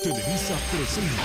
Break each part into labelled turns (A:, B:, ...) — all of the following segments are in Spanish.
A: Televisa presenta.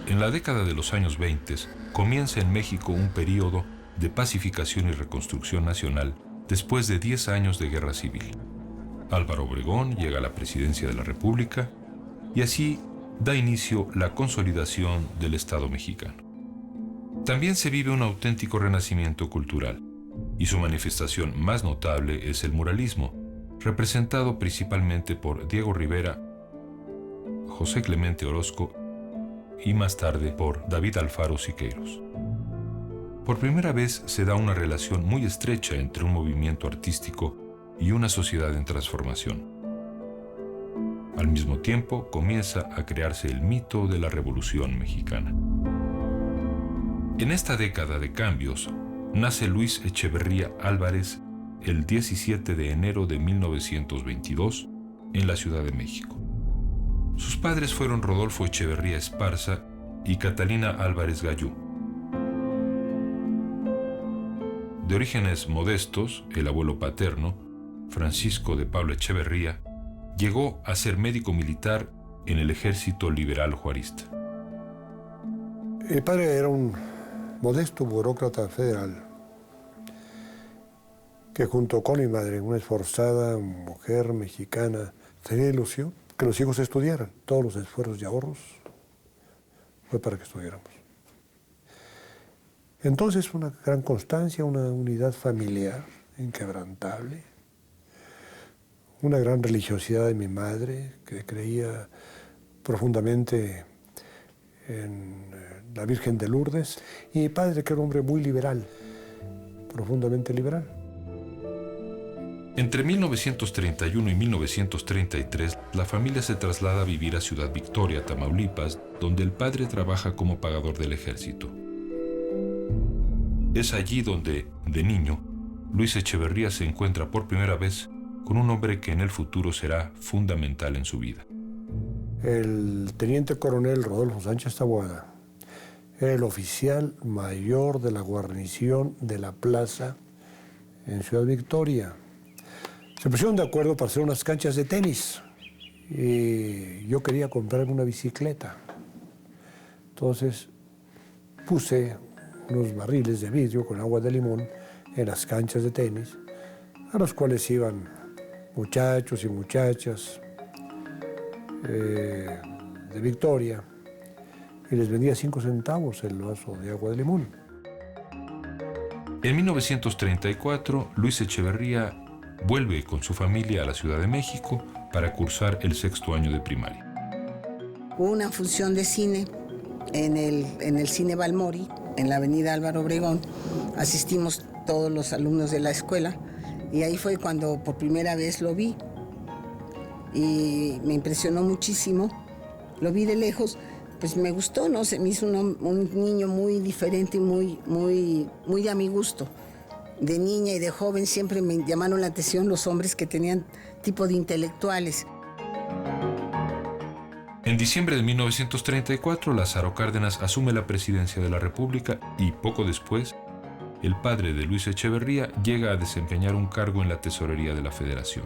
A: En la década de los años 20 comienza en México un período de pacificación y reconstrucción nacional después de 10 años de guerra civil. Álvaro Obregón llega a la presidencia de la República y así da inicio la consolidación del Estado mexicano. También se vive un auténtico renacimiento cultural y su manifestación más notable es el muralismo, representado principalmente por Diego Rivera, José Clemente Orozco y más tarde por David Alfaro Siqueiros. Por primera vez se da una relación muy estrecha entre un movimiento artístico y una sociedad en transformación. Al mismo tiempo comienza a crearse el mito de la Revolución Mexicana. En esta década de cambios nace Luis Echeverría Álvarez el 17 de enero de 1922 en la Ciudad de México. Sus padres fueron Rodolfo Echeverría Esparza y Catalina Álvarez Gallú. De orígenes modestos, el abuelo paterno, Francisco de Pablo Echeverría, llegó a ser médico militar en el Ejército Liberal Juarista.
B: Mi padre era un modesto burócrata federal que junto con mi madre, una esforzada mujer mexicana, tenía ilusión que los hijos estudiaran. Todos los esfuerzos y ahorros fue para que estudiáramos. Entonces, una gran constancia, una unidad familiar inquebrantable, una gran religiosidad de mi madre, que creía profundamente en la Virgen de Lourdes, y mi padre, que era un hombre muy liberal, profundamente liberal.
A: Entre 1931 y 1933, la familia se traslada a vivir a Ciudad Victoria, Tamaulipas, donde el padre trabaja como pagador del ejército. Es allí donde, de niño, Luis Echeverría se encuentra por primera vez con un hombre que en el futuro será fundamental en su vida.
B: El teniente coronel Rodolfo Sánchez Taboada era el oficial mayor de la guarnición de la plaza en Ciudad Victoria. Se pusieron de acuerdo para hacer unas canchas de tenis y yo quería comprarme una bicicleta. Entonces puse unos barriles de vidrio con agua de limón en las canchas de tenis, a los cuales iban muchachos y muchachas de Victoria, y les vendía 5 centavos el vaso de agua de limón.
A: En 1934, Luis Echeverría vuelve con su familia a la Ciudad de México para cursar el 6º año de primaria.
C: Hubo una función de cine en el Cine Balmori, en la avenida Álvaro Obregón. Asistimos todos los alumnos de la escuela y ahí fue cuando por primera vez lo vi y me impresionó muchísimo. Lo vi de lejos, pues me gustó, ¿no? Se me hizo un niño muy diferente y muy a mi gusto. De niña y de joven siempre me llamaron la atención los hombres que tenían tipo de intelectuales.
A: En diciembre de 1934, Lázaro Cárdenas asume la presidencia de la República y poco después, el padre de Luis Echeverría llega a desempeñar un cargo en la tesorería de la Federación.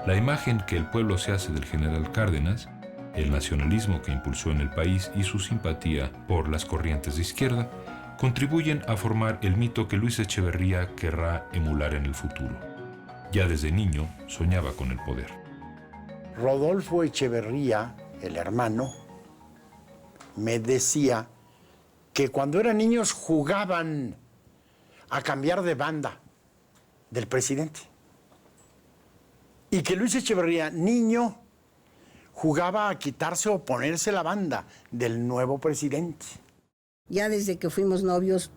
A: La imagen que el pueblo se hace del general Cárdenas, el nacionalismo que impulsó en el país y su simpatía por las corrientes de izquierda, contribuyen a formar el mito que Luis Echeverría querrá emular en el futuro. Ya desde niño soñaba con el poder.
D: Rodolfo Echeverría, el hermano, me decía que cuando eran niños jugaban a cambiar de banda del presidente. Y que Luis Echeverría, niño, jugaba a quitarse o ponerse la banda del nuevo presidente.
C: Ya desde que fuimos novios,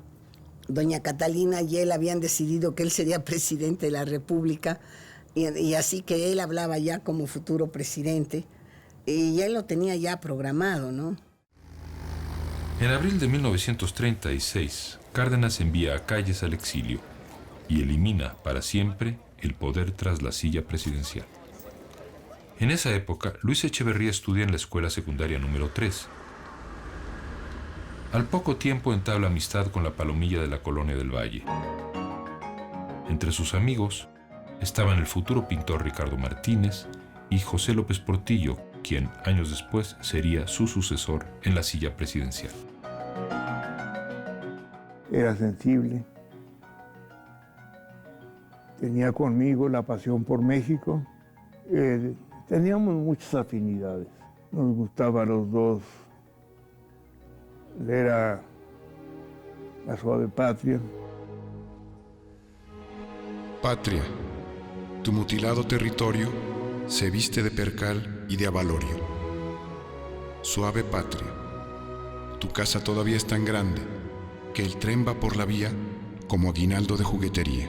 C: doña Catalina y él habían decidido que él sería presidente de la República y así que él hablaba ya como futuro presidente y él lo tenía ya programado, ¿no?
A: En abril de 1936, Cárdenas envía a Calles al exilio y elimina para siempre el poder tras la silla presidencial. En esa época, Luis Echeverría estudia en la escuela secundaria número 3. Al poco tiempo entabla amistad con la palomilla de la Colonia del Valle. Entre sus amigos estaban el futuro pintor Ricardo Martínez y José López Portillo, quien años después sería su sucesor en la silla presidencial.
E: Era sensible, tenía conmigo la pasión por México, teníamos muchas afinidades, nos gustaba a los dos leer a La Suave Patria.
F: Patria, tu mutilado territorio se viste de percal y de abalorio. Suave patria, tu casa todavía es tan grande que el tren va por la vía como aguinaldo de juguetería.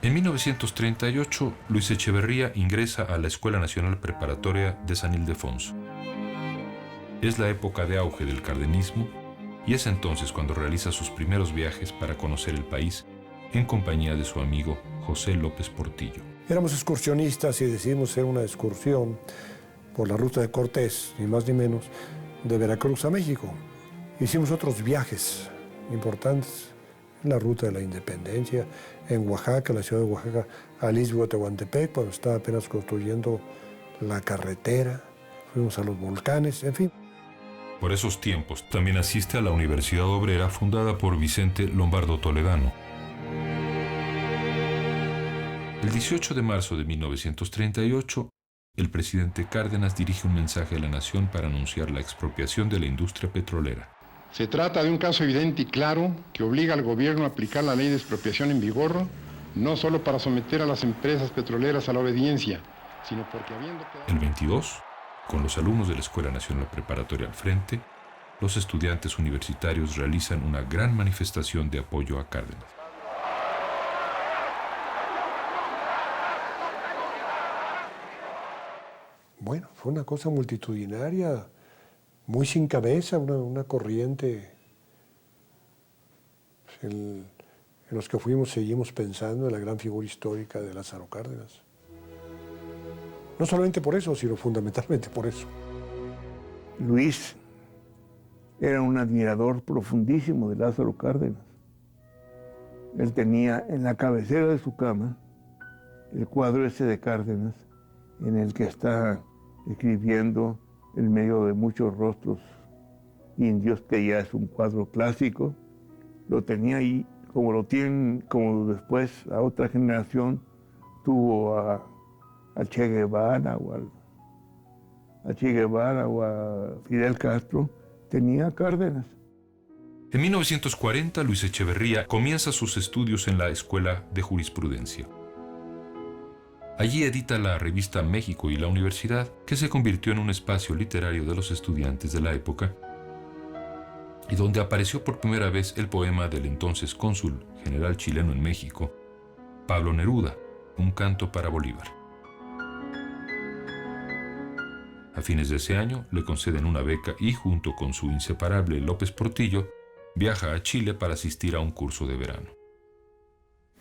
A: En 1938, Luis Echeverría ingresa a la Escuela Nacional Preparatoria de San Ildefonso. Es la época de auge del cardenismo y es entonces cuando realiza sus primeros viajes para conocer el país en compañía de su amigo José López Portillo.
B: Éramos excursionistas y decidimos hacer una excursión por la ruta de Cortés, ni más ni menos, de Veracruz a México. Hicimos otros viajes importantes en la ruta de la Independencia, en Oaxaca, la ciudad de Oaxaca, a Lisbo de Tehuantepec, cuando estaba apenas construyendo la carretera. Fuimos a los volcanes, en fin.
A: Por esos tiempos también asiste a la Universidad Obrera fundada por Vicente Lombardo Toledano. El 18 de marzo de 1938, el presidente Cárdenas dirige un mensaje a la nación para anunciar la expropiación de la industria petrolera.
G: Se trata de un caso evidente y claro que obliga al gobierno a aplicar la ley de expropiación en vigor, no solo para someter a las empresas petroleras a la obediencia, sino porque habiendo...
A: El 22, con los alumnos de la Escuela Nacional Preparatoria al frente, los estudiantes universitarios realizan una gran manifestación de apoyo a Cárdenas.
B: Bueno, fue una cosa multitudinaria, muy sin cabeza, una corriente. En los que fuimos seguimos pensando en la gran figura histórica de Lázaro Cárdenas. No solamente por eso, sino fundamentalmente por eso.
E: Luis era un admirador profundísimo de Lázaro Cárdenas. Él tenía en la cabecera de su cama el cuadro ese de Cárdenas, en el que está escribiendo en medio de muchos rostros indios, que ya es un cuadro clásico. Lo tenía ahí, como lo tienen, como después a otra generación tuvo a Che Guevara o a Fidel Castro, tenía a Cárdenas.
A: En 1940, Luis Echeverría comienza sus estudios en la Escuela de Jurisprudencia. Allí edita la revista México y la Universidad, que se convirtió en un espacio literario de los estudiantes de la época y donde apareció por primera vez el poema del entonces cónsul general chileno en México, Pablo Neruda, Un canto para Bolívar. A fines de ese año le conceden una beca y, junto con su inseparable López Portillo, viaja a Chile para asistir a un curso de verano.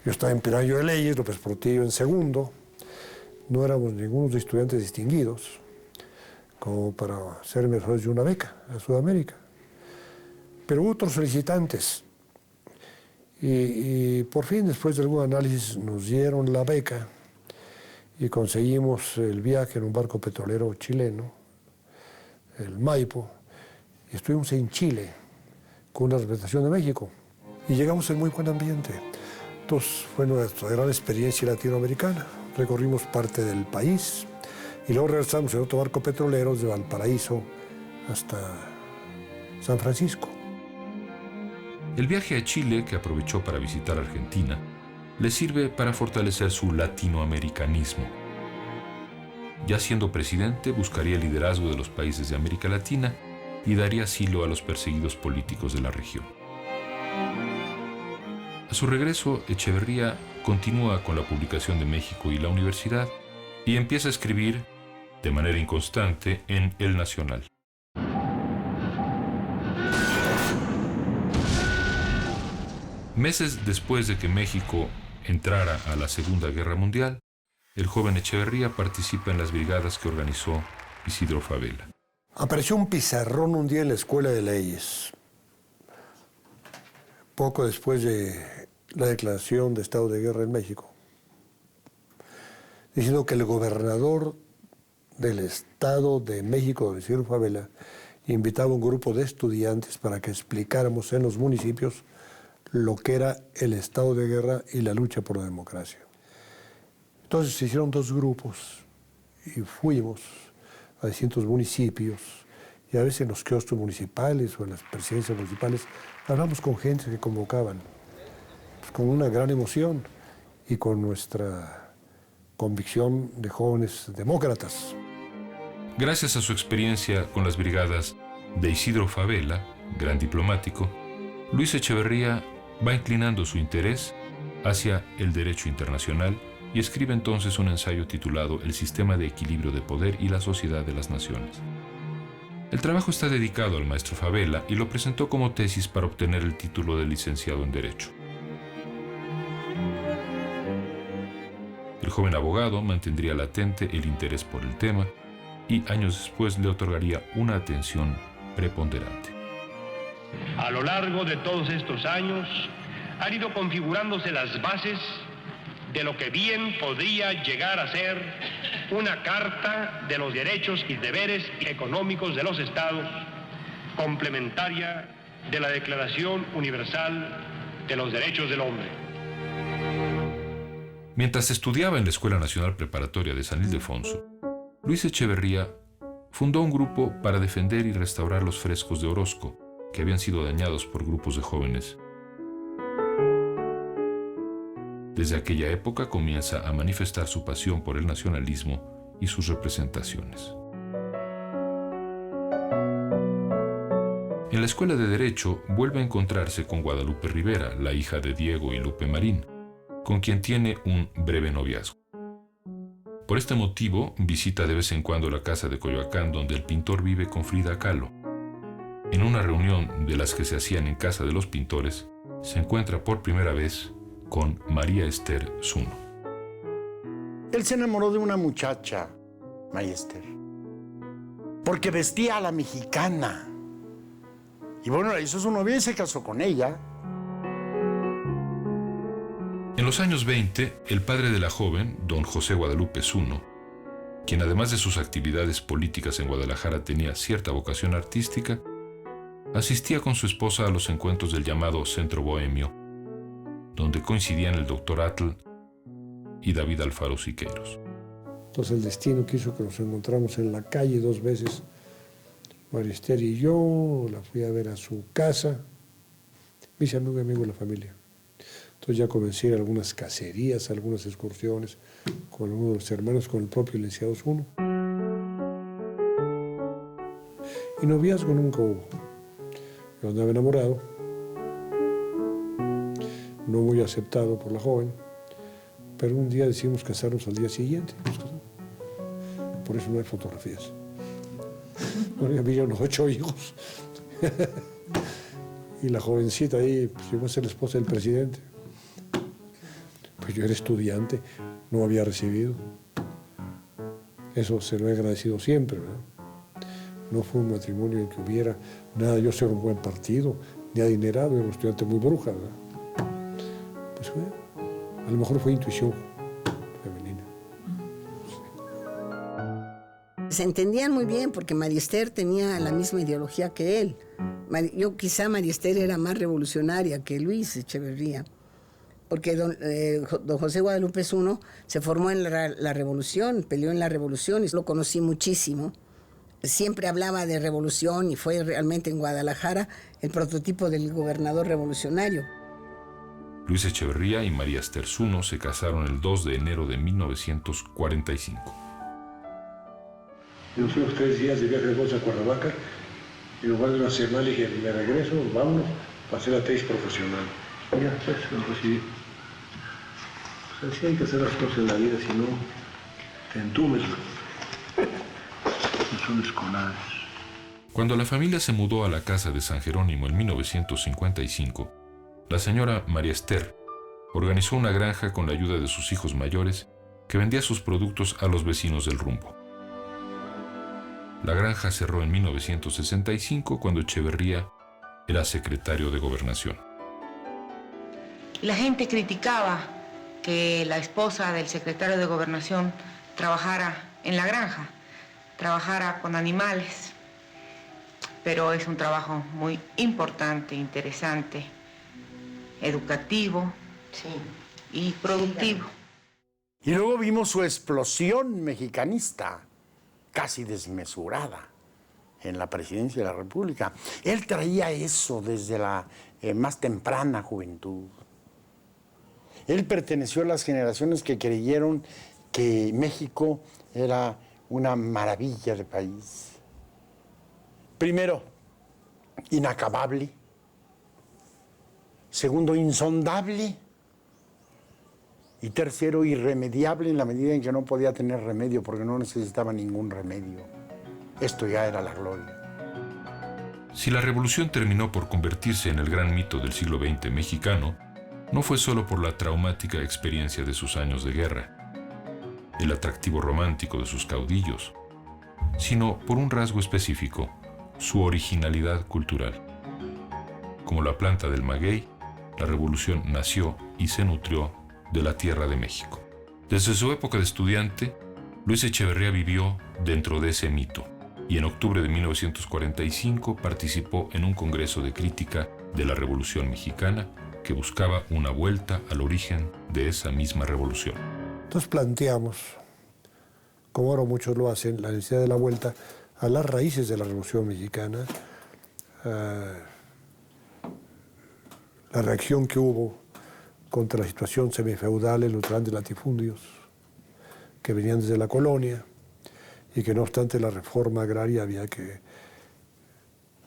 B: Yo estaba en primer año de leyes, López Portillo en segundo. No éramos ninguno de estudiantes distinguidos como para ser merecedores de una beca a Sudamérica. Pero hubo otros solicitantes y por fin, después de algún análisis, nos dieron la beca y conseguimos el viaje en un barco petrolero chileno, el Maipo, y estuvimos en Chile con una representación de México y llegamos en muy buen ambiente. Entonces fue nuestra gran experiencia latinoamericana. Recorrimos parte del país y luego regresamos en otro barco petrolero desde Valparaíso hasta San Francisco.
A: El viaje a Chile, que aprovechó para visitar Argentina, le sirve para fortalecer su latinoamericanismo. Ya siendo presidente, buscaría el liderazgo de los países de América Latina y daría asilo a los perseguidos políticos de la región. A su regreso, Echeverría continúa con la publicación de México y la Universidad y empieza a escribir de manera inconstante en El Nacional. Meses después de que México entrara a la Segunda Guerra Mundial, el joven Echeverría participa en las brigadas que organizó Isidro Fabela.
B: Apareció un pizarrón un día en la Escuela de Leyes, poco después de la declaración de estado de guerra en México, diciendo que el gobernador del Estado de México, Isidro Fabela, invitaba a un grupo de estudiantes para que explicáramos en los municipios lo que era el estado de guerra y la lucha por la democracia. Entonces se hicieron dos grupos y fuimos a distintos municipios, y a veces en los kioscos municipales o en las presidencias municipales hablamos con gente que convocaban, pues, con una gran emoción y con nuestra convicción de jóvenes demócratas.
A: Gracias a su experiencia con las brigadas de Isidro Fabela, gran diplomático, Luis Echeverría va inclinando su interés hacia el derecho internacional y escribe entonces un ensayo titulado El sistema de equilibrio de poder y la sociedad de las naciones. El trabajo está dedicado al maestro Fabela y lo presentó como tesis para obtener el título de licenciado en Derecho. El joven abogado mantendría latente el interés por el tema y años después le otorgaría una atención preponderante.
H: A lo largo de todos estos años han ido configurándose las bases de lo que bien podría llegar a ser una Carta de los Derechos y Deberes Económicos de los Estados, complementaria de la Declaración Universal de los Derechos del Hombre.
A: Mientras estudiaba en la Escuela Nacional Preparatoria de San Ildefonso, Luis Echeverría fundó un grupo para defender y restaurar los frescos de Orozco, que habían sido dañados por grupos de jóvenes. Desde aquella época comienza a manifestar su pasión por el nacionalismo y sus representaciones. En la Escuela de Derecho vuelve a encontrarse con Guadalupe Rivera, la hija de Diego y Lupe Marín, con quien tiene un breve noviazgo. Por este motivo, visita de vez en cuando la casa de Coyoacán, donde el pintor vive con Frida Kahlo. En una reunión de las que se hacían en casa de los pintores, se encuentra por primera vez con María Esther Zuno.
D: Él se enamoró de una muchacha, María Esther, porque vestía a la mexicana. Y bueno, la hizo su novia y se casó con ella.
A: En los años 20, el padre de la joven, don José Guadalupe Zuno, quien además de sus actividades políticas en Guadalajara tenía cierta vocación artística, asistía con su esposa a los encuentros del llamado Centro Bohemio, donde coincidían el doctor Atl y David Alfaro Siqueiros.
B: Entonces el destino quiso que nos encontramos en la calle 2 veces, María Esther y yo. La fui a ver a su casa, me hice amigo de la familia. Entonces ya comencé a ir a algunas cacerías, algunas excursiones con uno de los hermanos, con el propio licenciado Zuno. Y noviazgo nunca hubo. Yo andaba enamorado, no muy aceptado por la joven, pero un día decidimos casarnos al día siguiente. Por eso no hay fotografías. Bueno, había unos 8 hijos. Y la jovencita ahí pues, iba a ser la esposa del presidente. Pues yo era estudiante, no había recibido. Eso se lo he agradecido siempre, ¿verdad? No fue un matrimonio en que hubiera nada, yo ser un buen partido, ni adinerado, era un estudiante muy bruja, ¿verdad? Pues fue, a lo mejor fue intuición femenina.
C: Se entendían muy bien porque María Esther tenía la misma ideología que él. Quizá María Esther era más revolucionaria que Luis Echeverría, porque don José Guadalupe Zuno se formó en la revolución, peleó en la revolución y lo conocí muchísimo. Siempre hablaba de revolución y fue realmente en Guadalajara el prototipo del gobernador revolucionario.
A: Luis Echeverría y María Esther Zuno se casaron el 2 de enero de 1945.
B: Yo fui 3 días de viaje de bolsa a Cuernavaca y en lugar de una semana le dije, me regreso, vámonos, para hacer la tesis profesional. Ya, pues, lo recibí. Pues así hay que hacer las cosas en la vida, si no, te entumes. No son escolares.
A: Cuando la familia se mudó a la casa de San Jerónimo en 1955, La señora María Esther organizó una granja con la ayuda de sus hijos mayores que vendía sus productos a los vecinos del rumbo. La granja cerró en 1965 cuando Echeverría era secretario de Gobernación.
I: La gente criticaba que la esposa del secretario de Gobernación trabajara en la granja, trabajara con animales, pero es un trabajo muy importante, interesante, educativo, sí, y productivo.
D: Y luego vimos su explosión mexicanista, casi desmesurada, en la presidencia de la República. Él traía eso desde la más temprana juventud. Él perteneció a las generaciones que creyeron que México era una maravilla de país. Primero, inacabable. Segundo, insondable. Y tercero, irremediable en la medida en que no podía tener remedio porque no necesitaba ningún remedio. Esto ya era la gloria.
A: Si la revolución terminó por convertirse en el gran mito del siglo XX mexicano, no fue solo por la traumática experiencia de sus años de guerra, el atractivo romántico de sus caudillos, sino por un rasgo específico, su originalidad cultural. Como la planta del maguey, la revolución nació y se nutrió de la tierra de México. Desde su época de estudiante, Luis Echeverría vivió dentro de ese mito y en octubre de 1945 participó en un congreso de crítica de la Revolución Mexicana que buscaba una vuelta al origen de esa misma revolución.
B: Entonces planteamos, como ahora muchos lo hacen, la necesidad de la vuelta a las raíces de la Revolución Mexicana, la reacción que hubo contra la situación semifeudal en los grandes latifundios que venían desde la colonia y que no obstante la reforma agraria había que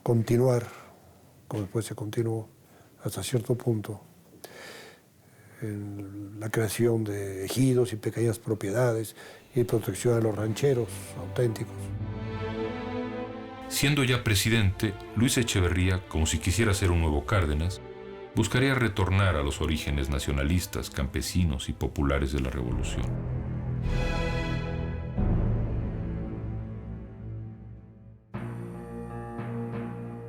B: continuar, como después se continuó hasta cierto punto, en la creación de ejidos y pequeñas propiedades y protección de los rancheros auténticos.
A: Siendo ya presidente, Luis Echeverría, como si quisiera ser un nuevo Cárdenas, buscaría retornar a los orígenes nacionalistas, campesinos y populares de la revolución.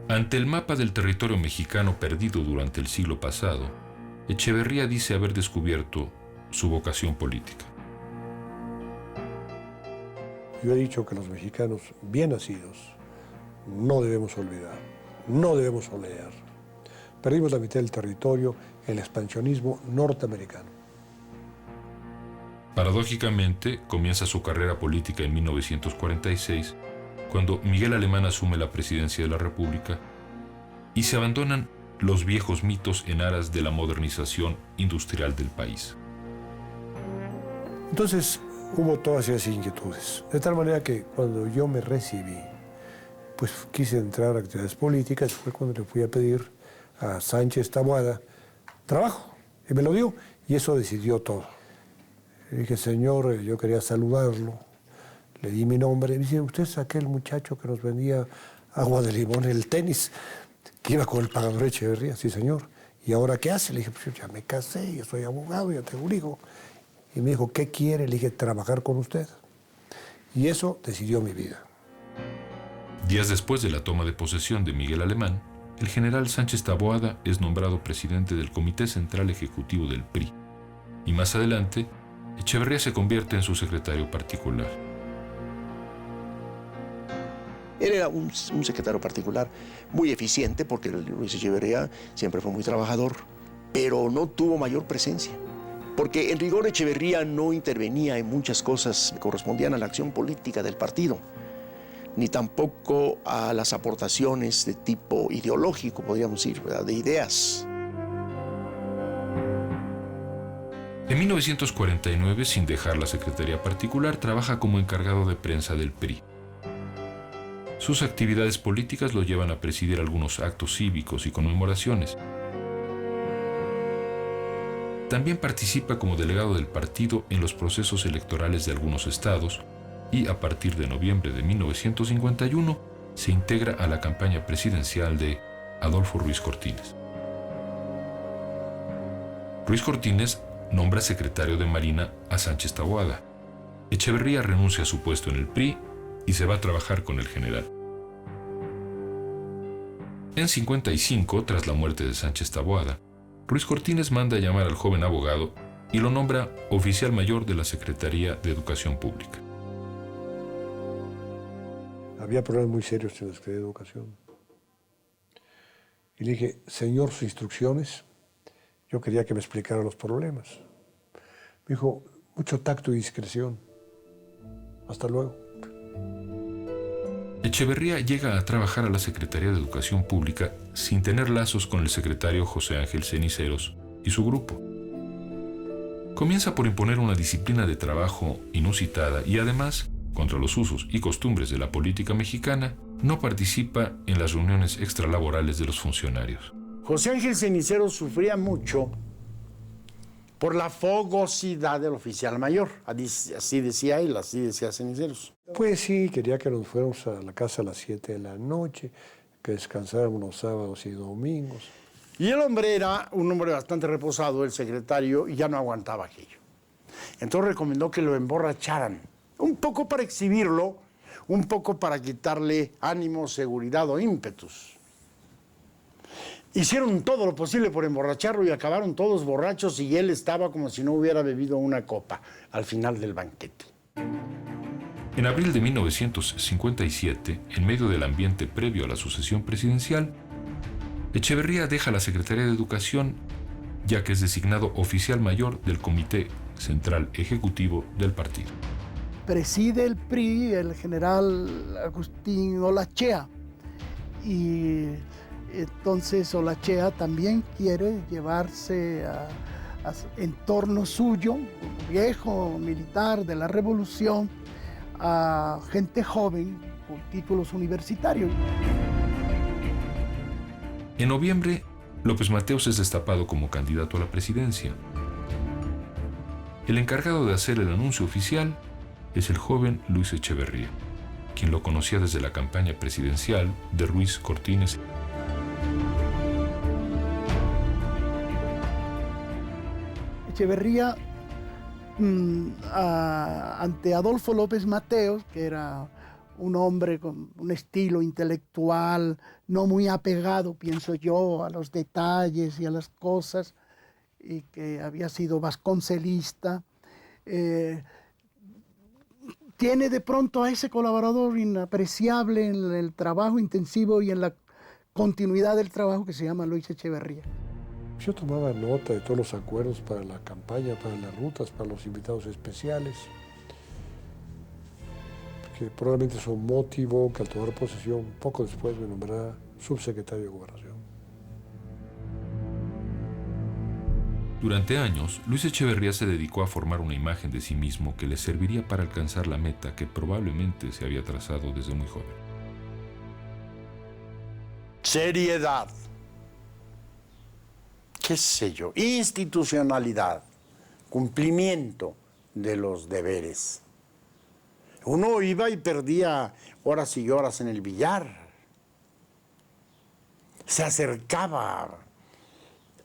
A: Ante el mapa del territorio mexicano perdido durante el siglo pasado, Echeverría dice haber descubierto su vocación política.
B: Yo he dicho que los mexicanos bien nacidos no debemos olvidar, no debemos olear. Perdimos la mitad del territorio en el expansionismo norteamericano.
A: Paradójicamente, comienza su carrera política en 1946, cuando Miguel Alemán asume la presidencia de la República, y se abandonan los viejos mitos en aras de la modernización industrial del país.
B: Entonces hubo todas esas inquietudes, de tal manera que cuando yo me recibí, pues quise entrar a actividades políticas. Fue cuando le fui a pedir a Sánchez Taboada trabajo, y me lo dio, y eso decidió todo. Le dije, señor, yo quería saludarlo, le di mi nombre, y me dice, usted es aquel muchacho que nos vendía agua de limón en el tenis, que iba con el pagador Echeverría. Sí, señor. ¿Y ahora qué hace? Le dije, pues ya me casé, yo soy abogado, ya tengo un hijo. Y me dijo, ¿qué quiere? Le dije, trabajar con usted. Y eso decidió mi vida.
A: Días después de la toma de posesión de Miguel Alemán, el general Sánchez Taboada es nombrado presidente del Comité Central Ejecutivo del PRI. Y más adelante, Echeverría se convierte en su secretario particular.
J: Él era un secretario particular muy eficiente porque Luis Echeverría siempre fue muy trabajador, pero no tuvo mayor presencia. Porque en rigor Echeverría no intervenía en muchas cosas que correspondían a la acción política del partido, ni tampoco a las aportaciones de tipo ideológico, podríamos decir, ¿verdad?, de ideas.
A: En 1949, sin dejar la secretaría particular, trabaja como encargado de prensa del PRI. Sus actividades políticas lo llevan a presidir algunos actos cívicos y conmemoraciones. También participa como delegado del partido en los procesos electorales de algunos estados y a partir de noviembre de 1951 se integra a la campaña presidencial de Adolfo Ruiz Cortines. Ruiz Cortines nombra secretario de Marina a Sánchez Taboada. Echeverría renuncia a su puesto en el PRI y se va a trabajar con el general. En 55, tras la muerte de Sánchez Taboada, Ruiz Cortines manda a llamar al joven abogado y lo nombra oficial mayor de la Secretaría de Educación Pública.
B: Había problemas muy serios en la Secretaría de Educación. Y le dije, señor, sus instrucciones. Yo quería que me explicara los problemas. Me dijo, mucho tacto y discreción. Hasta luego.
A: Echeverría llega a trabajar a la Secretaría de Educación Pública sin tener lazos con el secretario José Ángel Ceniceros y su grupo. Comienza por imponer una disciplina de trabajo inusitada y además, contra los usos y costumbres de la política mexicana, no participa en las reuniones extralaborales de los funcionarios.
D: José Ángel Ceniceros sufría mucho por la fogosidad del oficial mayor. Así decía él, así decía Ceniceros.
B: Pues sí, quería que nos fuéramos a la casa a las 7 de la noche, que descansáramos los sábados y domingos.
D: Y el hombre era un hombre bastante reposado, el secretario, y ya no aguantaba aquello. Entonces recomendó que lo emborracharan, un poco para exhibirlo, un poco para quitarle ánimo, seguridad o ímpetus. Hicieron todo lo posible por emborracharlo y acabaron todos borrachos y él estaba como si no hubiera bebido una copa al final del banquete.
A: En abril de 1957, en medio del ambiente previo a la sucesión presidencial, Echeverría deja la Secretaría de Educación, ya que es designado oficial mayor del Comité Central Ejecutivo del partido.
K: Preside el PRI el general Agustín Olachea, y entonces Olachea también quiere llevarse a entorno suyo, viejo militar de la Revolución, a gente joven con títulos universitarios.
A: En noviembre, López Mateos es destapado como candidato a la presidencia. El encargado de hacer el anuncio oficial es el joven Luis Echeverría, quien lo conocía desde la campaña presidencial de Ruiz Cortines.
K: Echeverría, ante Adolfo López Mateos, que era un hombre con un estilo intelectual no muy apegado, pienso yo, a los detalles y a las cosas, y que había sido vasconcelista, tiene de pronto a ese colaborador inapreciable en el trabajo intensivo y en la continuidad del trabajo que se llama Luis Echeverría.
B: Yo tomaba nota de todos los acuerdos para la campaña, para las rutas, para los invitados especiales, que probablemente son motivo que al tomar posesión, poco después me nombrará subsecretario de Gobernación.
A: Durante años, Luis Echeverría se dedicó a formar una imagen de sí mismo que le serviría para alcanzar la meta que probablemente se había trazado desde muy joven.
D: Seriedad. ¿Qué sé yo? Institucionalidad. Cumplimiento de los deberes. Uno iba y perdía horas y horas en el billar. Se acercaba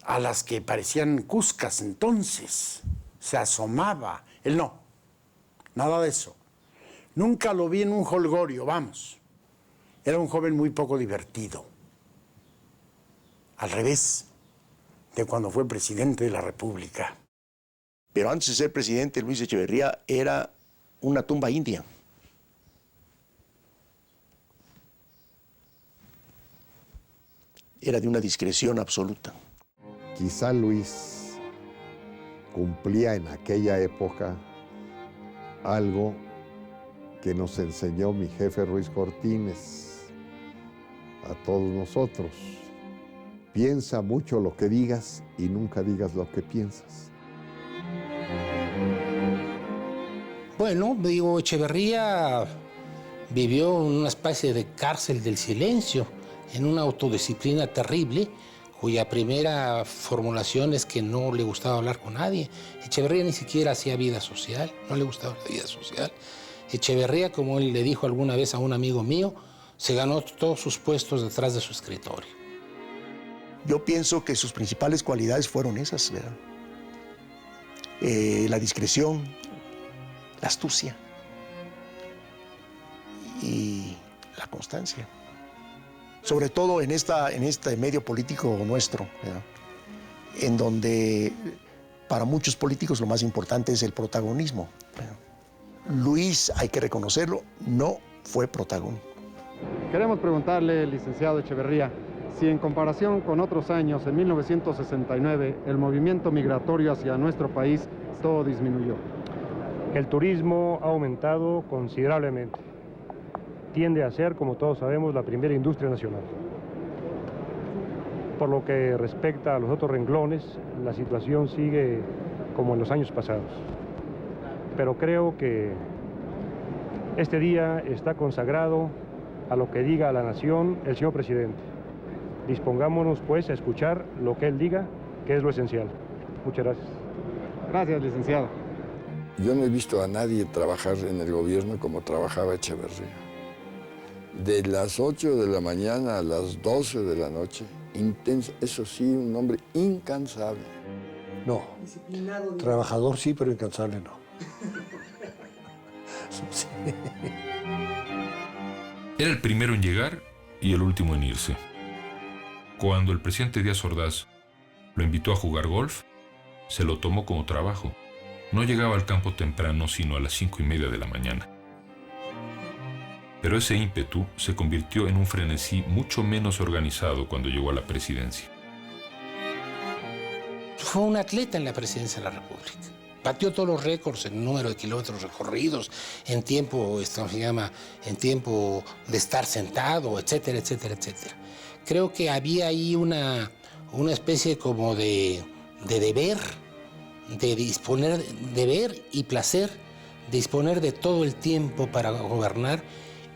D: a las que parecían cuscas entonces. Se asomaba. Él no. Nada de eso. Nunca lo vi en un jolgorio, vamos. Era un joven muy poco divertido. Al revés de cuando fue presidente de la República.
J: Pero antes de ser presidente, Luis Echeverría era una tumba india. Era de una discreción absoluta.
L: Quizá Luis cumplía en aquella época algo que nos enseñó mi jefe Ruiz Cortines a todos nosotros. Piensa mucho lo que digas y nunca digas lo que piensas.
M: Bueno, digo, Echeverría vivió en una especie de cárcel del silencio, en una autodisciplina terrible, cuya primera formulación es que no le gustaba hablar con nadie. Echeverría ni siquiera hacía vida social, no le gustaba la vida social. Echeverría, como él le dijo alguna vez a un amigo mío, se ganó todos sus puestos detrás de su escritorio.
J: Yo pienso que sus principales cualidades fueron esas, ¿verdad? la discreción, la astucia y la constancia. Sobre todo en este medio político nuestro, ¿verdad? En donde para muchos políticos lo más importante es el protagonismo, ¿verdad? Luis, hay que reconocerlo, no fue protagónico.
G: Queremos preguntarle, licenciado Echeverría, si en comparación con otros años, en 1969, el movimiento migratorio hacia nuestro país todo disminuyó.
N: El turismo ha aumentado considerablemente. Tiende a ser, como todos sabemos, la primera industria nacional. Por lo que respecta a los otros renglones, la situación sigue como en los años pasados. Pero creo que este día está consagrado a lo que diga la nación el señor presidente. Dispongámonos, pues, a escuchar lo que él diga, que es lo esencial. Muchas gracias.
G: Gracias, licenciado.
O: Yo no he visto a nadie trabajar en el gobierno como trabajaba Echeverría. De las 8 de la mañana a las 12 de la noche, intenso, eso sí, un hombre incansable.
B: No, trabajador sí, pero incansable no. Sí.
A: Era el primero en llegar y el último en irse. Cuando el presidente Díaz Ordaz lo invitó a jugar golf, se lo tomó como trabajo. No llegaba al campo temprano sino a las 5:30 de la mañana. Pero ese ímpetu se convirtió en un frenesí mucho menos organizado cuando llegó a la presidencia.
M: Fue un atleta en la presidencia de la República. Batió todos los récords en número de kilómetros recorridos, en tiempo, en tiempo de estar sentado, etcétera, etcétera, etcétera. Creo que había ahí una especie como de deber, de disponer, deber y placer, de disponer de todo el tiempo para gobernar,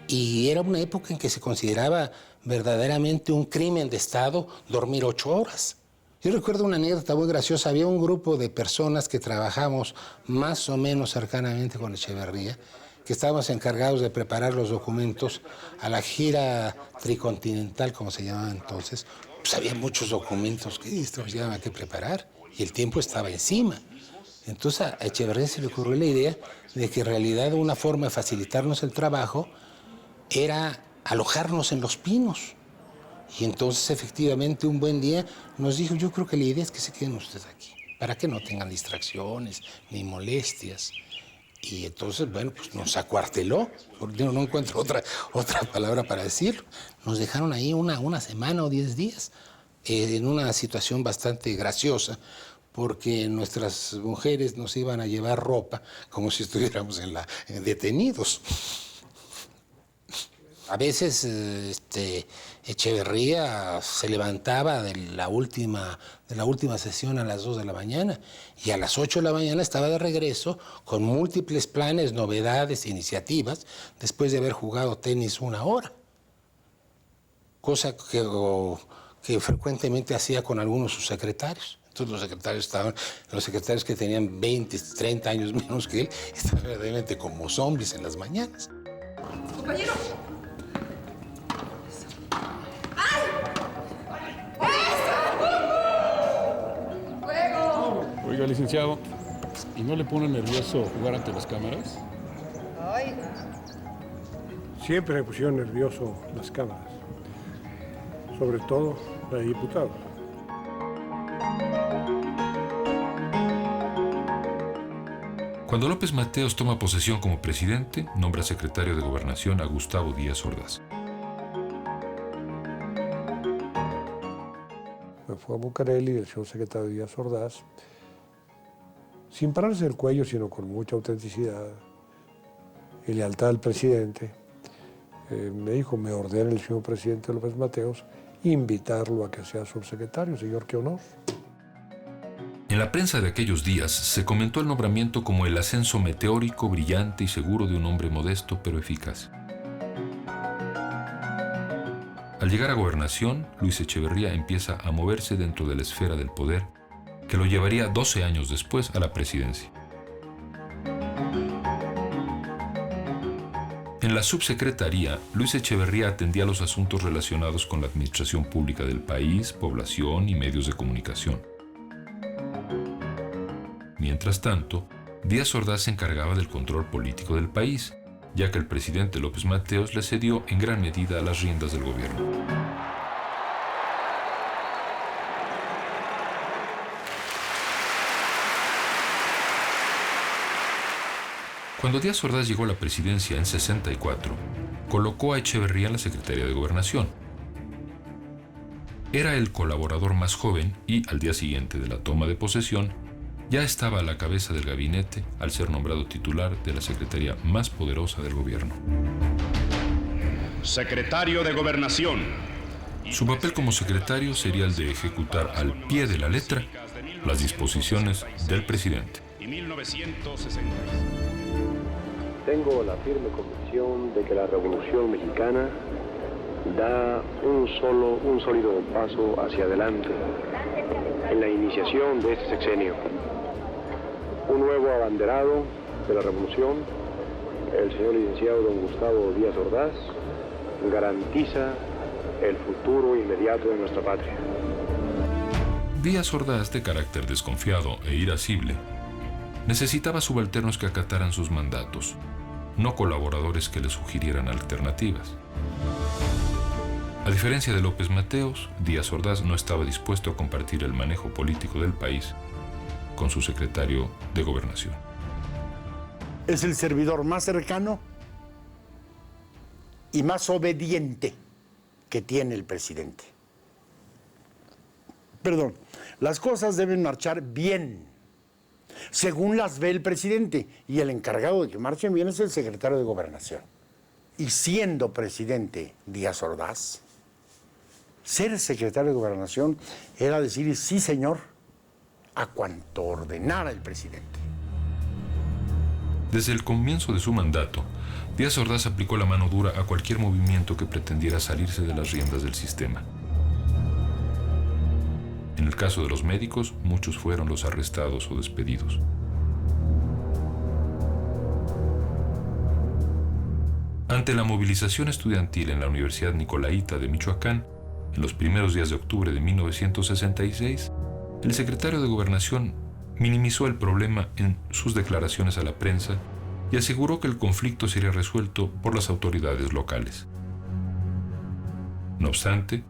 M: y era una época en que se consideraba verdaderamente un crimen de Estado dormir 8 horas. Yo recuerdo una anécdota muy graciosa. Había un grupo de personas que trabajamos más o menos cercanamente con Echeverría, que estábamos encargados de preparar los documentos a la gira tricontinental, como se llamaba entonces. Pues había muchos documentos que había que preparar y el tiempo estaba encima. Entonces a Echeverría se le ocurrió la idea de que en realidad una forma de facilitarnos el trabajo era alojarnos en Los Pinos. Y entonces, efectivamente, un buen día nos dijo, yo creo que la idea es que se queden ustedes aquí, para que no tengan distracciones ni molestias. Y entonces, bueno, pues nos acuarteló, porque no encuentro otra palabra para decirlo. Nos dejaron ahí una semana o 10 días, en una situación bastante graciosa, porque nuestras mujeres nos iban a llevar ropa como si estuviéramos detenidos. A veces Echeverría se levantaba de la última sesión a las 2 de la mañana y a las 8 de la mañana estaba de regreso con múltiples planes, novedades, iniciativas, después de haber jugado tenis 1 hora. Cosa que frecuentemente hacía con algunos de sus secretarios. Entonces los secretarios que tenían 20, 30 años menos que él, estaban verdaderamente como zombies en las mañanas.
P: Compañero.
Q: Oiga, licenciado, ¿y no le pone nervioso jugar ante las cámaras?
P: Ay.
B: Siempre me pusieron nervioso las cámaras, sobre todo la de diputados.
A: Cuando López Mateos toma posesión como presidente, nombra secretario de Gobernación a Gustavo Díaz Ordaz.
B: Me fue a Bucareli, el señor secretario Díaz Ordaz, sin pararse el cuello, sino con mucha autenticidad y lealtad al presidente. Me dijo, me ordena el señor presidente López Mateos invitarlo a que sea subsecretario. Señor, qué honor.
A: En la prensa de aquellos días se comentó el nombramiento como el ascenso meteórico, brillante y seguro de un hombre modesto pero eficaz. Al llegar a Gobernación, Luis Echeverría empieza a moverse dentro de la esfera del poder, que lo llevaría 12 años después a la presidencia. En la subsecretaría, Luis Echeverría atendía los asuntos relacionados con la administración pública del país, población y medios de comunicación. Mientras tanto, Díaz Ordaz se encargaba del control político del país, ya que el presidente López Mateos le cedió en gran medida las riendas del gobierno. Cuando Díaz Ordaz llegó a la presidencia en 64, colocó a Echeverría en la Secretaría de Gobernación. Era el colaborador más joven y, al día siguiente de la toma de posesión, ya estaba a la cabeza del gabinete al ser nombrado titular de la secretaría más poderosa del gobierno.
R: Secretario de Gobernación.
A: Su papel como secretario sería el de ejecutar al pie de la letra las disposiciones del presidente.
R: Y 1960.
S: Tengo la firme convicción de que la Revolución Mexicana da un sólido paso hacia adelante en la iniciación de este sexenio. Un nuevo abanderado de la Revolución, el señor licenciado don Gustavo Díaz Ordaz, garantiza el futuro inmediato de nuestra patria.
A: Díaz Ordaz, de carácter desconfiado e irascible, necesitaba subalternos que acataran sus mandatos, no colaboradores que le sugirieran alternativas. A diferencia de López Mateos, Díaz Ordaz no estaba dispuesto a compartir el manejo político del país con su secretario de Gobernación.
D: Es el servidor más cercano y más obediente que tiene el presidente. Perdón, las cosas deben marchar bien, según las ve el presidente, y el encargado de que marchen bien es el secretario de Gobernación. Y siendo presidente Díaz Ordaz, ser secretario de Gobernación era decir sí, señor, a cuanto ordenara el presidente.
A: Desde el comienzo de su mandato, Díaz Ordaz aplicó la mano dura a cualquier movimiento que pretendiera salirse de las riendas del sistema. En el caso de los médicos, muchos fueron los arrestados o despedidos. Ante la movilización estudiantil en la Universidad Nicolaita de Michoacán, en los primeros días de octubre de 1966, el secretario de Gobernación minimizó el problema en sus declaraciones a la prensa y aseguró que el conflicto sería resuelto por las autoridades locales. No obstante,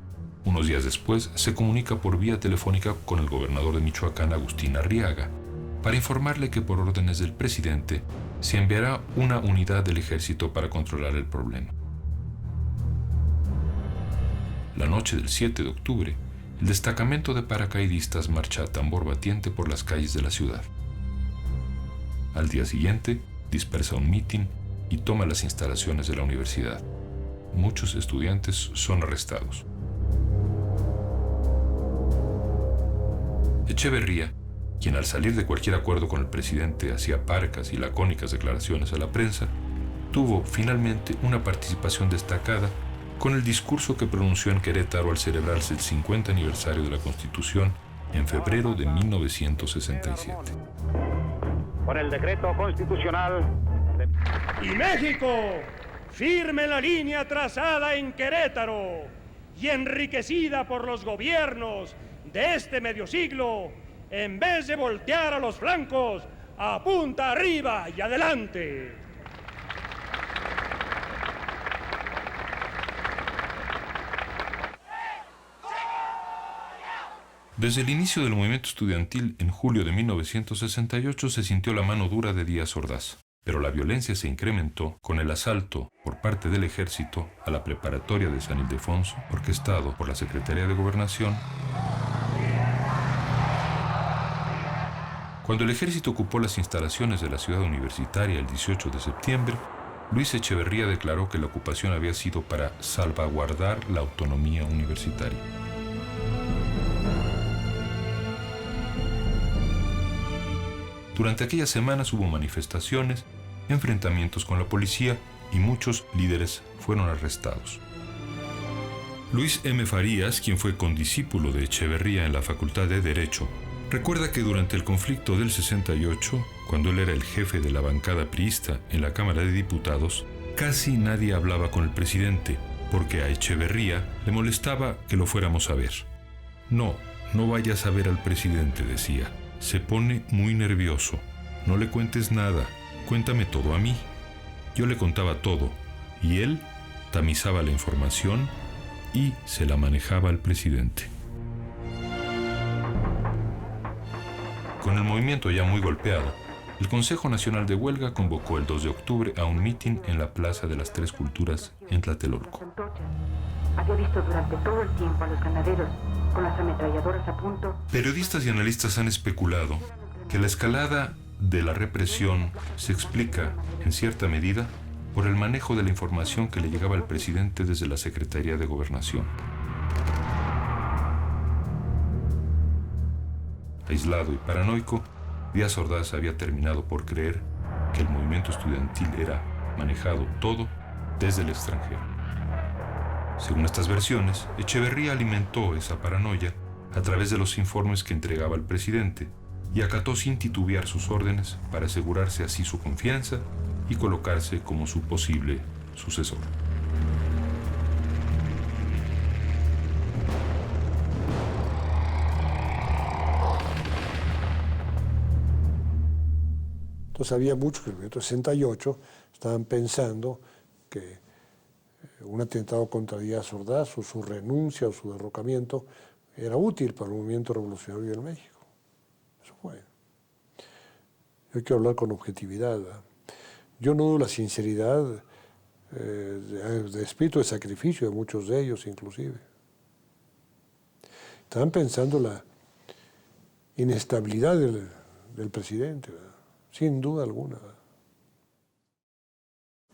A: unos días después se comunica por vía telefónica con el gobernador de Michoacán, Agustín Arriaga, para informarle que por órdenes del presidente se enviará una unidad del ejército para controlar el problema. La noche del 7 de octubre, el destacamento de paracaidistas marcha a tambor batiente por las calles de la ciudad. Al día siguiente, dispersa un mitin y toma las instalaciones de la universidad. Muchos estudiantes son arrestados. Echeverría, quien al salir de cualquier acuerdo con el presidente hacía parcas y lacónicas declaraciones a la prensa, tuvo finalmente una participación destacada con el discurso que pronunció en Querétaro al celebrarse el 50 aniversario de la Constitución en febrero de 1967.
T: Con el decreto constitucional
U: Y México, firme en la línea trazada en Querétaro y enriquecida por los gobiernos de este medio siglo, en vez de voltear a los flancos, apunta arriba y adelante.
A: Desde el inicio del movimiento estudiantil en julio de 1968 se sintió la mano dura de Díaz Ordaz, pero la violencia se incrementó con el asalto por parte del ejército a la preparatoria de San Ildefonso, orquestado por la Secretaría de Gobernación. Cuando el ejército ocupó las instalaciones de la ciudad universitaria el 18 de septiembre, Luis Echeverría declaró que la ocupación había sido para salvaguardar la autonomía universitaria. Durante aquellas semanas hubo manifestaciones, enfrentamientos con la policía y muchos líderes fueron arrestados. Luis M. Farías, quien fue condiscípulo de Echeverría en la Facultad de Derecho, recuerda que durante el conflicto del 68, cuando él era el jefe de la bancada priista en la Cámara de Diputados, casi nadie hablaba con el presidente, porque a Echeverría le molestaba que lo fuéramos a ver. No vayas a ver al presidente, decía. Se pone muy nervioso. No le cuentes nada, cuéntame todo a mí. Yo le contaba todo, y él tamizaba la información y se la manejaba al presidente. Con el movimiento ya muy golpeado, el Consejo Nacional de Huelga convocó el 2 de octubre a un mitin en la Plaza de las Tres Culturas en Tlatelolco.
F: Había visto durante todo el tiempo a los ganaderos con las ametralladoras a punto.
A: Periodistas y analistas han especulado que la escalada de la represión se explica, en cierta medida, por el manejo de la información que le llegaba al presidente desde la Secretaría de Gobernación. Aislado y paranoico, Díaz Ordaz había terminado por creer que el movimiento estudiantil era manejado todo desde el extranjero. Según estas versiones, Echeverría alimentó esa paranoia a través de los informes que entregaba al presidente y acató sin titubear sus órdenes para asegurarse así su confianza y colocarse como su posible sucesor.
B: Entonces había muchos que en el 1968 estaban pensando que un atentado contra Díaz Ordaz o su renuncia o su derrocamiento era útil para el movimiento revolucionario en México. Eso fue. Yo quiero hablar con objetividad, ¿verdad? Yo no dudo la sinceridad de espíritu de sacrificio de muchos de ellos, inclusive. Estaban pensando la inestabilidad del presidente, ¿verdad? Sin duda alguna.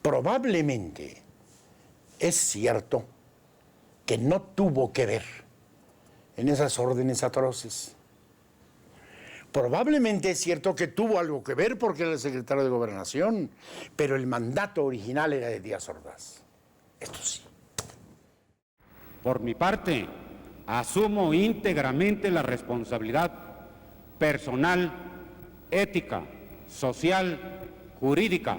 D: Probablemente es cierto que no tuvo que ver en esas órdenes atroces. Probablemente es cierto que tuvo algo que ver porque era el secretario de Gobernación, pero el mandato original era de Díaz Ordaz. Esto sí.
V: Por mi parte, asumo íntegramente la responsabilidad personal, ética, social, jurídica,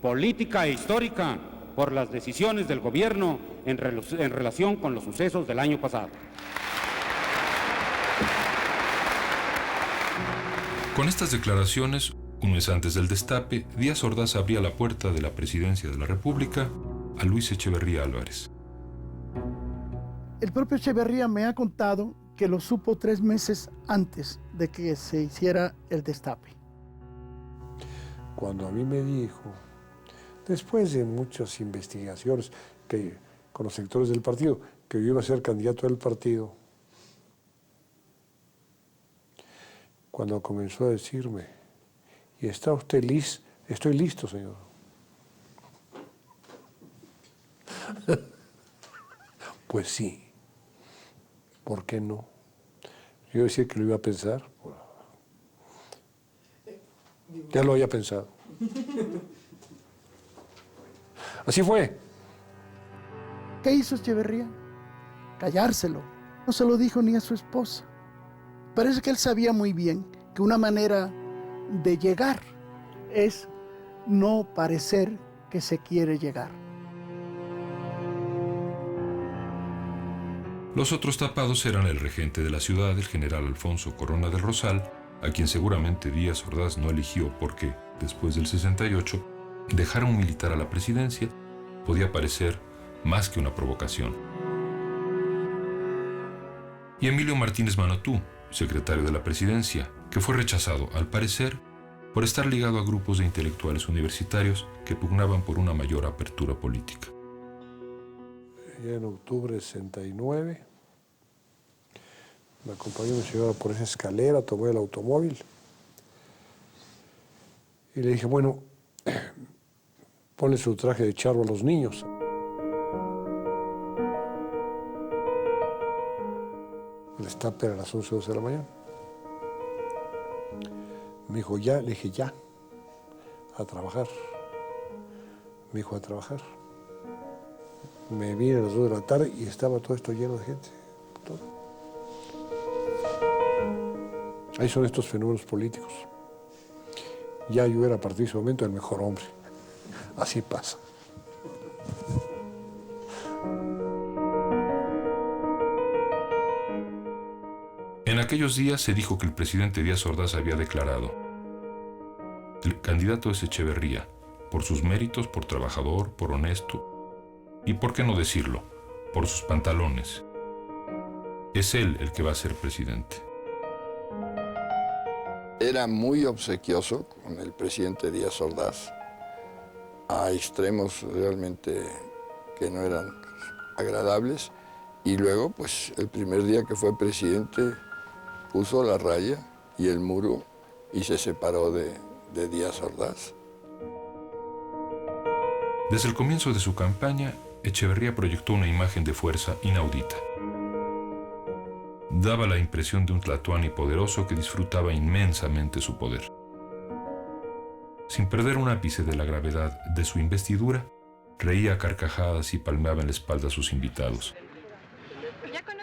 V: política e histórica por las decisiones del gobierno en relación con los sucesos del año pasado.
A: Con estas declaraciones, un mes antes del destape, Díaz Ordaz abría la puerta de la presidencia de la República a Luis Echeverría Álvarez.
K: El propio Echeverría me ha contado que lo supo 3 meses antes de que se hiciera el destape.
B: Cuando a mí me dijo, después de muchas investigaciones con los sectores del partido, que yo iba a ser candidato del partido, cuando comenzó a decirme, ¿y está usted listo? Estoy listo, señor. Pues sí, ¿por qué no? Yo decía que lo iba a pensar. Ya lo había pensado. Así fue.
K: ¿Qué hizo Echeverría? Callárselo. No se lo dijo ni a su esposa. Parece que él sabía muy bien que una manera de llegar es no parecer que se quiere llegar.
A: Los otros tapados eran el regente de la ciudad, el general Alfonso Corona del Rosal, a quien seguramente Díaz Ordaz no eligió porque, después del 68, dejar a un militar a la presidencia podía parecer más que una provocación. Y Emilio Martínez Manotú, secretario de la presidencia, que fue rechazado, al parecer, por estar ligado a grupos de intelectuales universitarios que pugnaban por una mayor apertura política.
B: Ya en octubre de 69, me acompañó, me llevaba por esa escalera, tomé el automóvil y le dije, bueno, ponle su traje de charro a los niños. El destape era a las 11 o 12 de la mañana. Me dijo, ya, le dije, ya, a trabajar. Me dijo, a trabajar. Me vine a las 2 de la tarde y estaba todo esto lleno de gente. Todo. Ahí son estos fenómenos políticos. Ya yo era a partir de ese momento el mejor hombre. Así pasa.
A: En aquellos días se dijo que el presidente Díaz Ordaz había declarado: el candidato es Echeverría, por sus méritos, por trabajador, por honesto y, por qué no decirlo, por sus pantalones. Es él el que va a ser presidente.
O: Era muy obsequioso con el presidente Díaz Ordaz, a extremos realmente que no eran agradables, y luego, pues, el primer día que fue presidente, puso la raya y el muro y se separó de Díaz Ordaz.
A: Desde el comienzo de su campaña, Echeverría proyectó una imagen de fuerza inaudita. Daba la impresión de un tlatoani poderoso que disfrutaba inmensamente su poder. Sin perder un ápice de la gravedad de su investidura, reía a carcajadas y palmeaba en la espalda a sus invitados.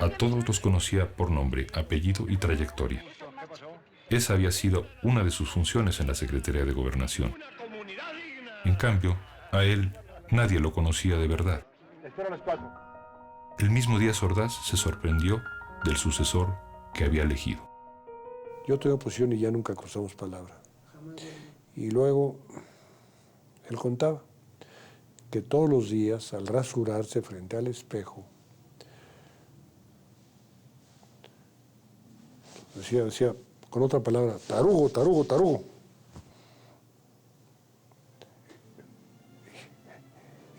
A: A todos los conocía por nombre, apellido y trayectoria. Esa había sido una de sus funciones en la Secretaría de Gobernación. En cambio, a él nadie lo conocía de verdad. El mismo Díaz Ordaz se sorprendió del sucesor que había elegido.
B: Yo tuve oposición y ya nunca cruzamos palabra. Y luego, él contaba que todos los días, al rasurarse frente al espejo, decía con otra palabra: tarugo, tarugo, tarugo.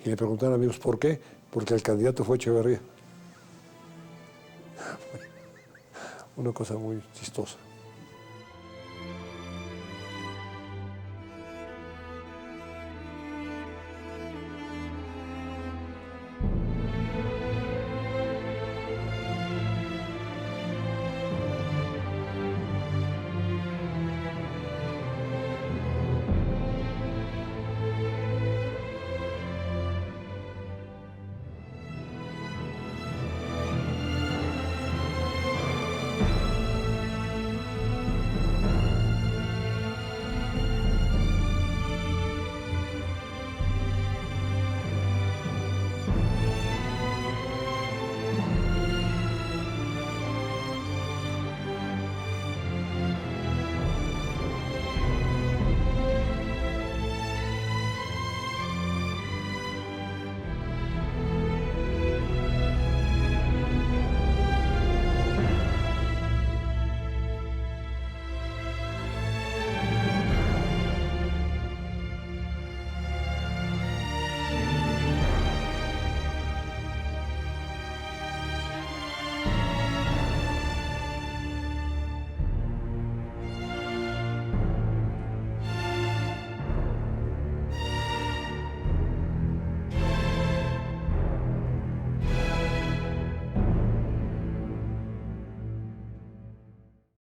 B: Y le preguntaron amigos, ¿por qué? Porque el candidato fue Echeverría. Una cosa muy chistosa.